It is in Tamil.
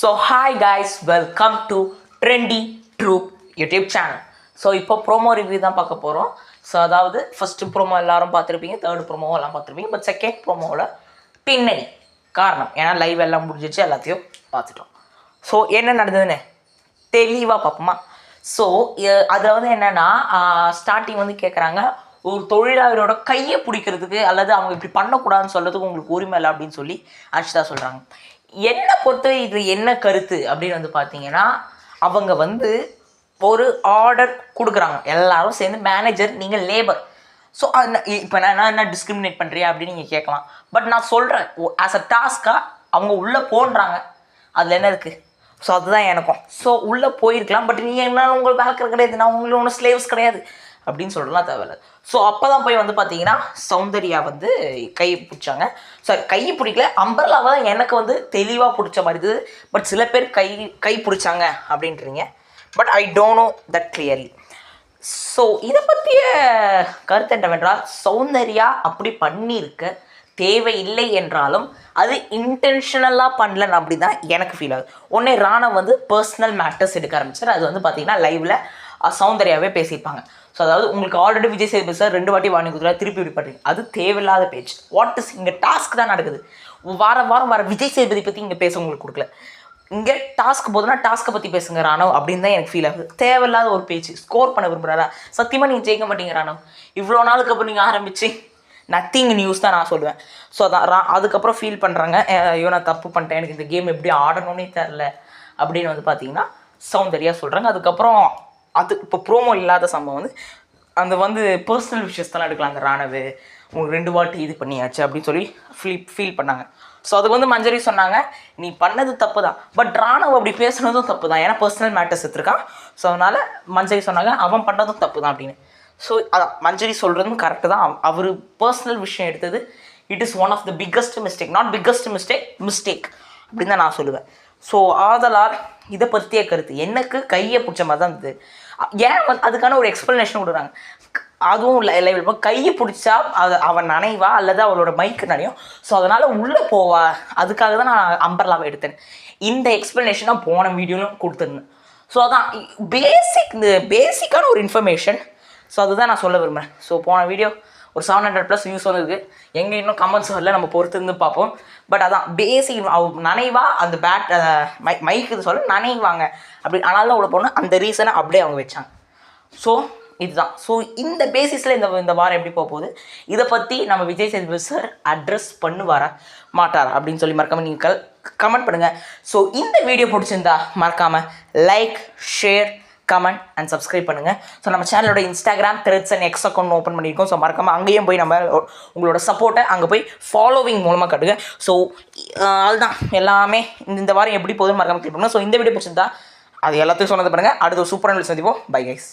So hi guys, welcome to trendy troupe YouTube channel. So இப்போ ப்ரோமோ ரிவ்யூ தான் பார்க்க போகிறோம். ஸோ அதாவது ஃபஸ்ட்டு ப்ரோமோ எல்லாரும் பார்த்துருப்பீங்க, தேர்ட் ப்ரோமோவும் எல்லாம் பார்த்துருப்பீங்க. பட் செகண்ட் ப்ரோமோவில் பின்னணி காரணம் ஏன்னா லைவ் எல்லாம் முடிஞ்சிச்சு, எல்லாத்தையும் பார்த்துட்டோம். ஸோ என்ன நடந்ததுன்னு தெளிவாக பார்ப்போமா? ஸோ அதில் வந்து என்னென்னா ஸ்டார்டிங் வந்து கேட்குறாங்க, ஒரு தொழிலாளரோட கையை பிடிக்கிறதுக்கு அல்லது அவங்க இப்படி பண்ணக்கூடாதுன்னு சொல்கிறதுக்கு உங்களுக்கு உரிமை இல்லை அப்படின்னு சொல்லி அர்ஷிதா சொல்கிறாங்க. என்னை பொறுத்த இது என்ன கருத்து அப்படின்னு வந்து பார்த்தீங்கன்னா, அவங்க வந்து ஒரு ஆர்டர் கொடுக்குறாங்க, எல்லாரும் சேர்ந்து மேனேஜர், நீங்கள் லேபர். ஸோ இப்போ நான் என்ன டிஸ்கிரிமினேட் பண்ணுறியா அப்படின்னு நீங்கள் கேட்கலாம். பட் நான் சொல்கிறேன், ஆஸ் அ டாஸ்க்காக அவங்க உள்ளே போன்றாங்க, அதில் என்ன இருக்குது? ஸோ அதுதான் எனக்கும். ஸோ உள்ளே போயிருக்கலாம், பட் நீங்கள் என்ன உங்களுக்கு வேலை கிடையாது, நான் உங்களுக்கு ஒன்றும் ஸ்லேவ்ஸ் கிடையாது அப்படின்னு சொல்லலாம் தேவையில்லை. ஸோ அப்போ தான் போய் வந்து பார்த்தீங்கன்னா சௌந்தர்யா வந்து கையை பிடிச்சாங்க. சாரி, கையை பிடிக்கல, அம்பர்லாவை தான் எனக்கு வந்து தெளிவாக பிடிச்ச மாதிரி இருக்குது. பட் சில பேர் கை பிடிச்சாங்க அப்படின்றீங்க, but I don't know that clearly. So இதை பற்றிய கருத்து என்னவென்றால், சௌந்தர்யா அப்படி பண்ணியிருக்க தேவையில்லை என்றாலும் அது இன்டென்ஷனலாக பண்ணலன்னு அப்படி தான் எனக்கு ஃபீல் ஆகுது. ஒன்றே ராணவ் வந்து பர்சனல் மேட்டர்ஸ் எடுக்க ஆரம்பிச்சார். அது வந்து பார்த்தீங்கன்னா லைவில் சௌந்தர்யாவே பேசியிருப்பாங்க. ஸோ அதாவது உங்களுக்கு ஆல்ரெடி விஜய் சேதுபதி சார் 2 வாட்டி வாங்கி கொடுத்துருவா, திருப்பி இப்படி பண்ணுறீங்க, அது தேவையில்லாத பேச்சு. வாட் இஸ் இங்கே டாஸ்க் தான் நடக்குது. வாரம் வர விஜய் சேதுபதி பற்றி இங்கே பேச உங்களுக்கு கொடுக்கல. இங்கே டாஸ்க் போதுன்னா டாஸ்க்கை பற்றி பேசுங்க ராணவ் அப்படின்னு தான் எனக்கு ஃபீல் ஆகுது. தேவையில்லாத ஒரு பேச்சு. ஸ்கோர் பண்ண விரும்புகிறாரா? சத்தியமாக நீங்கள் ஜெயிக்க மாட்டீங்க ராணவ். இவ்வளோ நாளுக்கு அப்புறம் நீங்கள் ஆரம்பித்து நத்திங் நியூஸ் தான் நான் சொல்லுவேன். ஸோ அதான் அதுக்கப்புறம் ஃபீல் பண்ணுறாங்க, ஐயோ நான் தப்பு பண்ணிட்டேன், எனக்கு இந்த கேம் எப்படி ஆடணும்னே தெரில அப்படின்னு வந்து பார்த்தீங்கன்னா சௌந்தர்யா சொல்கிறாங்க. அதுக்கப்புறம் அது இப்போ ப்ரோமோ இல்லாத சம்பவம் வந்து அந்த வந்து பர்சனல் விஷயத்தெல்லாம் எடுக்கலாம். அந்த ராணவு உங்களுக்கு 2 வாட்டி இது பண்ணியாச்சு அப்படின்னு சொல்லி ஃபீல் பண்ணாங்க. ஸோ அதுக்கு வந்து மஞ்சரி சொன்னாங்க, நீ பண்ணது தப்பு தான், பட் ராணவ் அப்படி பேசுனதும் தப்பு தான், ஏன்னா பர்சனல் மேட்டர்ஸ் எடுத்துருக்கான். ஸோ அதனால் மஞ்சரி சொன்னாங்க அவன் பண்ணதும் தப்பு தான் அப்படின்னு. ஸோ அதான் மஞ்சரி சொல்கிறதும் கரெக்டு தான். அவர் பர்சனல் விஷயம் எடுத்தது it is one of the biggest mistake, not biggest mistake அப்படின்னு தான் நான் சொல்லுவேன். ஸோ ஆதலால் இதை பற்றிய கருத்து எனக்கு கையை பிடிச்ச மாதிரி தான் இருந்தது. ஏன் அதுக்கான ஒரு எக்ஸ்ப்ளனேஷன் கொடுக்குறாங்க. அதுவும் லைவ் கையை பிடிச்சா அவன் நனைவா அல்லது அவளோட மைக்கு நனையும், ஸோ அதனால் உள்ளே போவா, அதுக்காக தான் நான் அம்பர்லாவை எடுத்தேன். இந்த எக்ஸ்ப்ளனேஷனாக போன வீடியோலும் கொடுத்துருந்தேன். ஸோ அதான் பேசிக்கான ஒரு இன்ஃபர்மேஷன். ஸோ அதுதான் நான் சொல்ல விரும்புகிறேன். ஸோ போன வீடியோ ஒரு 700+ வியூஸ் வந்துருக்கு. எங்கே இன்னும் கமெண்ட்ஸ் வரல, நம்ம பொறுத்து இருந்து பார்ப்போம். பட் அதான் பேசிக் நனைவா அந்த மைக்கு இது சொல்ல நனைவாங்க அப்படி, ஆனாலும் தான் உள்ள போனால் அந்த ரீசனை அப்படியே அவங்க வச்சாங்க. ஸோ இதுதான். ஸோ இந்த பேசிஸில் இந்த வாரம் எப்படி போக போகுது, இதை பற்றி நம்ம விஜய் சேதுபதி சார் அட்ரஸ் பண்ணுவாரா மாட்டாரா அப்படின்னு சொல்லி மறக்காமல் நீங்கள் கமெண்ட் பண்ணுங்கள். ஸோ இந்த வீடியோ பிடிச்சிருந்தா மறக்காமல் like, share, comment and subscribe பண்ணுங்கள். ஸோ நம்ம சேனலோட Instagram, Threads and X account open பண்ணியிருக்கோம். ஸோ மறக்காமல் அங்கேயும் போய் நம்ம உங்களோட சப்போர்ட்டை அங்கே போய் ஃபாலோவிங் மூலமாக காட்டுங்க. ஸோ அதுதான் எல்லாமே இந்த வாரம் எப்படி போகுதுன்னு மறக்காமல் கிளிக் பண்ணுங்கள். ஸோ இந்த வீடியோ பிடிச்சிருந்தா அது எல்லாத்தையும் சொன்னது பண்ணுங்கள். அடுத்த சூப்பரான சந்திப்போம். Bye guys.